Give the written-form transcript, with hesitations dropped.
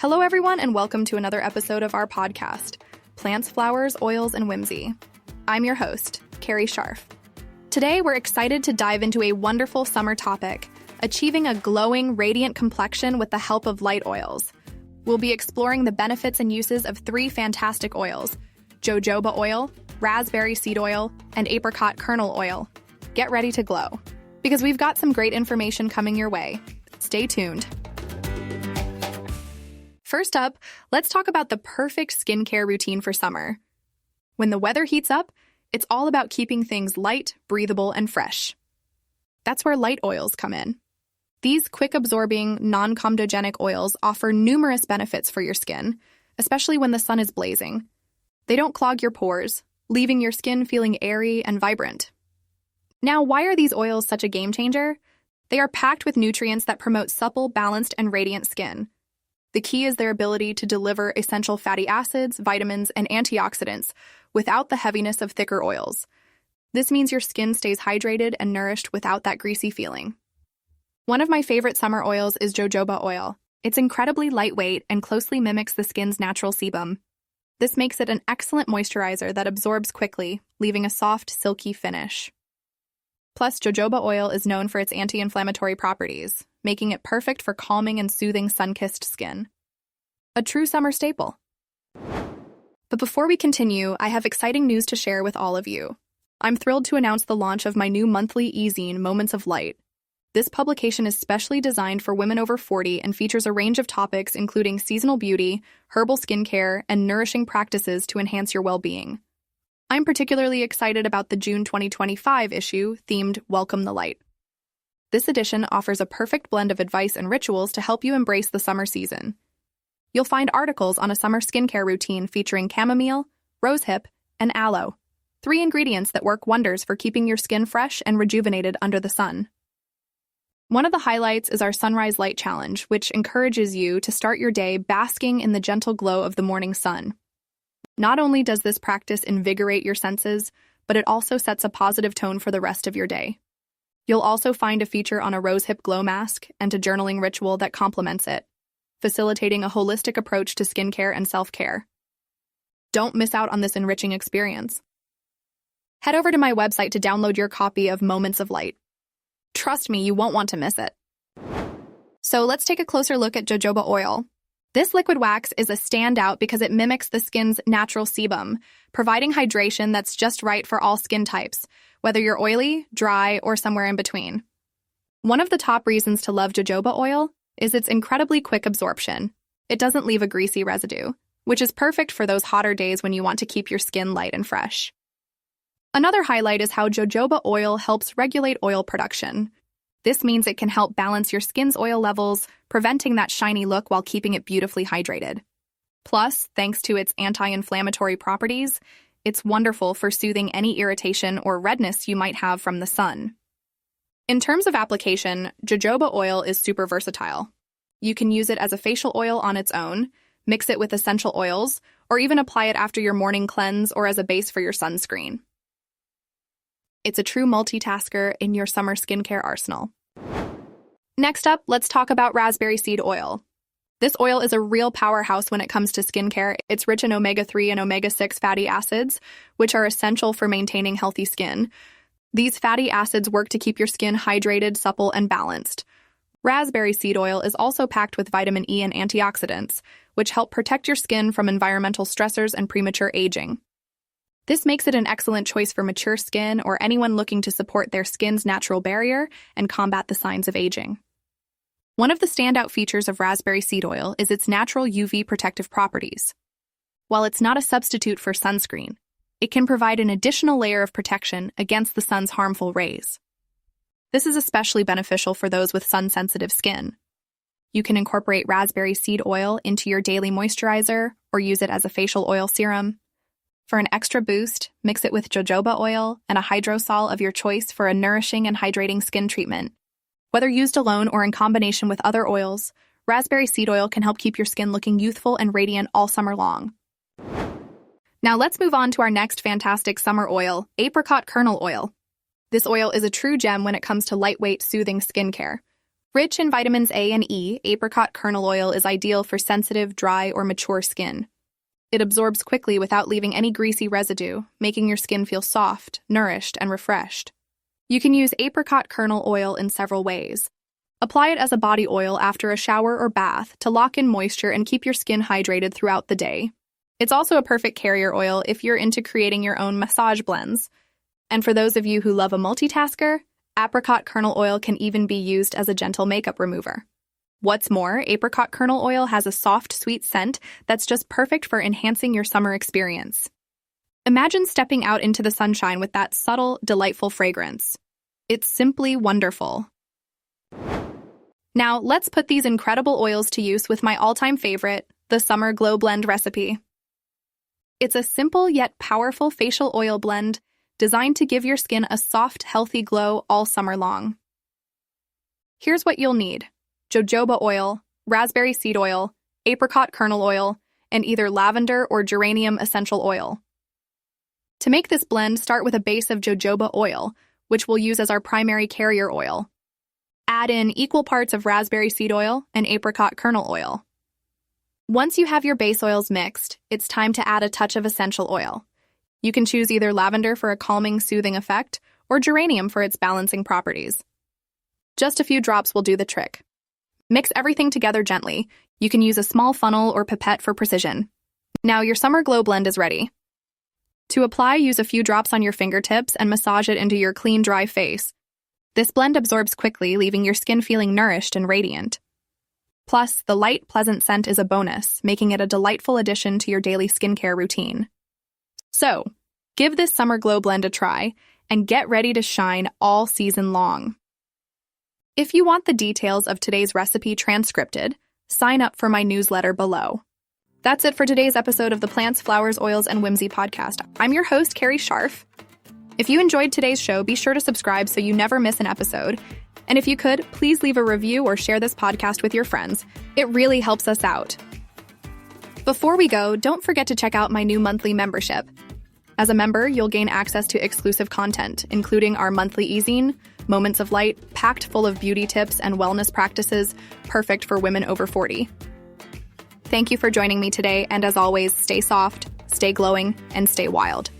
Hello, everyone, and welcome to another episode of our podcast, Plants, Flowers, Oils, and Whimsy. I'm your host, Carrie Scharf. Today, we're excited to dive into a wonderful summer topic, achieving a glowing, radiant complexion with the help of light oils. We'll be exploring the benefits and uses of three fantastic oils, jojoba oil, raspberry seed oil, and apricot kernel oil. Get ready to glow, because we've got some great information coming your way. Stay tuned. First up, let's talk about the perfect skincare routine for summer. When the weather heats up, it's all about keeping things light, breathable, and fresh. That's where light oils come in. These quick-absorbing, non-comedogenic oils offer numerous benefits for your skin, especially when the sun is blazing. They don't clog your pores, leaving your skin feeling airy and vibrant. Now, why are these oils such a game changer? They are packed with nutrients that promote supple, balanced, and radiant skin. The key is their ability to deliver essential fatty acids, vitamins, and antioxidants without the heaviness of thicker oils. This means your skin stays hydrated and nourished without that greasy feeling. One of my favorite summer oils is jojoba oil. It's incredibly lightweight and closely mimics the skin's natural sebum. This makes it an excellent moisturizer that absorbs quickly, leaving a soft, silky finish. Plus, jojoba oil is known for its anti-inflammatory properties, making it perfect for calming and soothing sun-kissed skin. A true summer staple. But before we continue, I have exciting news to share with all of you. I'm thrilled to announce the launch of my new monthly e-zine, Moments of Light. This publication is specially designed for women over 40 and features a range of topics including seasonal beauty, herbal skincare, and nourishing practices to enhance your well-being. I'm particularly excited about the June 2025 issue themed Welcome the Light. This edition offers a perfect blend of advice and rituals to help you embrace the summer season. You'll find articles on a summer skincare routine featuring chamomile, rosehip, and aloe, three ingredients that work wonders for keeping your skin fresh and rejuvenated under the sun. One of the highlights is our Sunrise Light Challenge, which encourages you to start your day basking in the gentle glow of the morning sun. Not only does this practice invigorate your senses, but it also sets a positive tone for the rest of your day. You'll also find a feature on a rosehip glow mask and a journaling ritual that complements it, facilitating a holistic approach to skincare and self-care. Don't miss out on this enriching experience. Head over to my website to download your copy of Moments of Light. Trust me, you won't want to miss it. So let's take a closer look at jojoba oil. This liquid wax is a standout because it mimics the skin's natural sebum, providing hydration that's just right for all skin types, whether you're oily, dry, or somewhere in between. One of the top reasons to love jojoba oil is its incredibly quick absorption. It doesn't leave a greasy residue, which is perfect for those hotter days when you want to keep your skin light and fresh. Another highlight is how jojoba oil helps regulate oil production. This means it can help balance your skin's oil levels, preventing that shiny look while keeping it beautifully hydrated. Plus, thanks to its anti-inflammatory properties, it's wonderful for soothing any irritation or redness you might have from the sun. In terms of application, jojoba oil is super versatile. You can use it as a facial oil on its own, mix it with essential oils, or even apply it after your morning cleanse or as a base for your sunscreen. It's a true multitasker in your summer skincare arsenal. Next up, let's talk about raspberry seed oil. This oil is a real powerhouse when it comes to skincare. It's rich in omega-3 and omega-6 fatty acids, which are essential for maintaining healthy skin. These fatty acids work to keep your skin hydrated, supple, and balanced. Raspberry seed oil is also packed with vitamin E and antioxidants, which help protect your skin from environmental stressors and premature aging. This makes it an excellent choice for mature skin or anyone looking to support their skin's natural barrier and combat the signs of aging. One of the standout features of raspberry seed oil is its natural UV protective properties. While it's not a substitute for sunscreen, it can provide an additional layer of protection against the sun's harmful rays. This is especially beneficial for those with sun-sensitive skin. You can incorporate raspberry seed oil into your daily moisturizer or use it as a facial oil serum. For an extra boost, mix it with jojoba oil and a hydrosol of your choice for a nourishing and hydrating skin treatment. Whether used alone or in combination with other oils, raspberry seed oil can help keep your skin looking youthful and radiant all summer long. Now let's move on to our next fantastic summer oil, apricot kernel oil. This oil is a true gem when it comes to lightweight, soothing skincare. Rich in vitamins A and E, apricot kernel oil is ideal for sensitive, dry, or mature skin. It absorbs quickly without leaving any greasy residue, making your skin feel soft, nourished, and refreshed. You can use apricot kernel oil in several ways. Apply it as a body oil after a shower or bath to lock in moisture and keep your skin hydrated throughout the day. It's also a perfect carrier oil if you're into creating your own massage blends. And for those of you who love a multitasker, apricot kernel oil can even be used as a gentle makeup remover. What's more, apricot kernel oil has a soft, sweet scent that's just perfect for enhancing your summer experience. Imagine stepping out into the sunshine with that subtle, delightful fragrance. It's simply wonderful. Now, let's put these incredible oils to use with my all-time favorite, the Summer Glow Blend recipe. It's a simple yet powerful facial oil blend designed to give your skin a soft, healthy glow all summer long. Here's what you'll need: jojoba oil, raspberry seed oil, apricot kernel oil, and either lavender or geranium essential oil. To make this blend, start with a base of jojoba oil, which we'll use as our primary carrier oil. Add in equal parts of raspberry seed oil and apricot kernel oil. Once you have your base oils mixed, it's time to add a touch of essential oil. You can choose either lavender for a calming, soothing effect or geranium for its balancing properties. Just a few drops will do the trick. Mix everything together gently. You can use a small funnel or pipette for precision. Now your summer glow blend is ready. To apply, use a few drops on your fingertips and massage it into your clean, dry face. This blend absorbs quickly, leaving your skin feeling nourished and radiant. Plus, the light, pleasant scent is a bonus, making it a delightful addition to your daily skincare routine. So, give this summer glow blend a try and get ready to shine all season long. If you want the details of today's recipe transcripted, sign up for my newsletter below. That's it for today's episode of the Plants, Flowers, Oils, and Whimsy podcast. I'm your host, Carrie Scharf. If you enjoyed today's show, be sure to subscribe so you never miss an episode. And if you could, please leave a review or share this podcast with your friends. It really helps us out. Before we go, don't forget to check out my new monthly membership. As a member, you'll gain access to exclusive content, including our monthly e-zine, Moments of Light, packed full of beauty tips and wellness practices, perfect for women over 40. Thank you for joining me today, and as always, stay soft, stay glowing, and stay wild.